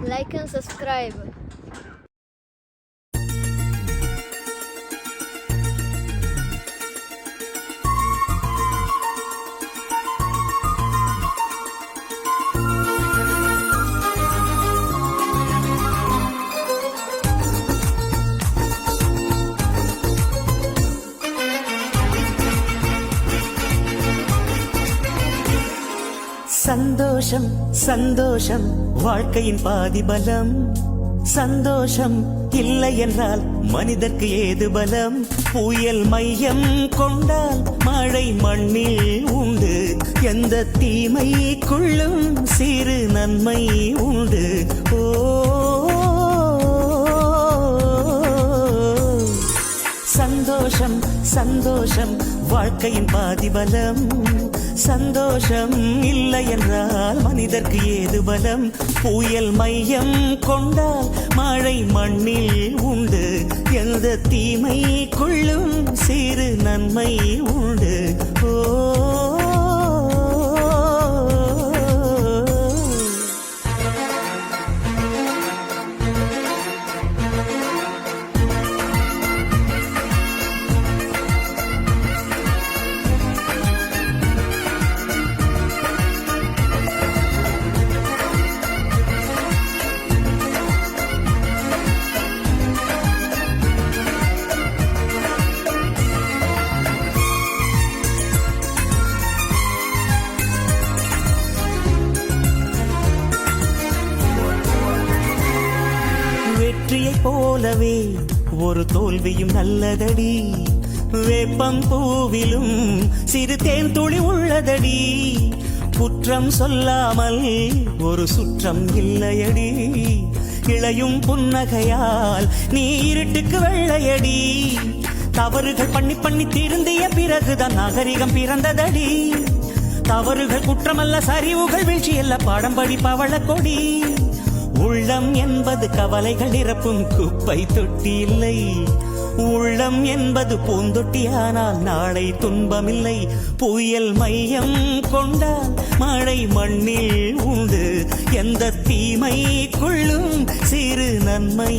like and subscribe. சந்தோஷம் சந்தோஷம் வாழ்க்கையின் பாதி பலம். சந்தோஷம் இல்லை என்றால் மனிதர்க்கு ஏது பலம். புயல் மையம் கொண்டால் மழை மண்ணில் உண்டு. எந்த தீமைக்குள்ளும் சிறு நன்மை உண்டு. ஓ சந்தோஷம் சந்தோஷம் வாழ்க்கையின் பாதி பலம். சந்தோஷம் இல்லை என்றால் மனிதர்க்கு ஏது பலம். புயல் மையம் கொண்டால் மழை மண்ணில் உண்டு. எந்த தீமைக்குள்ளும் சிறு நன்மை உண்டு. ஓ வெற்றியை போலவே ஒரு தோல்வியும் நல்லதடி. வேப்பம் பூவிலும் சிறு தேன் துளி உள்ளதடி. குற்றம் சொல்லாமல் ஒரு சுற்றம் இல்லையடி. இளையும் புன்னகையால் நீ இருட்டுக்கு வெள்ளையடி. தவறுகள் பண்ணி பண்ணி திருந்திய பிறகுதான் நாகரிகம் பிறந்ததடி. தவறுகள் குற்றமல்ல, சரிவுகள் வீழ்ச்சியல்ல, பாடம் படி பவள கொடி. உள்ளம் என்பது கவலைகள் நிரப்பும் குப்பை தொட்டி இல்லை. உள்ளம் என்பது பூந்தொட்டியானால் நாளை துன்பமில்லை. புயல் மையம் கொண்டால் மழை மண்ணில் உண்டு. எந்த தீமைக்குள்ளும் சிறு நன்மை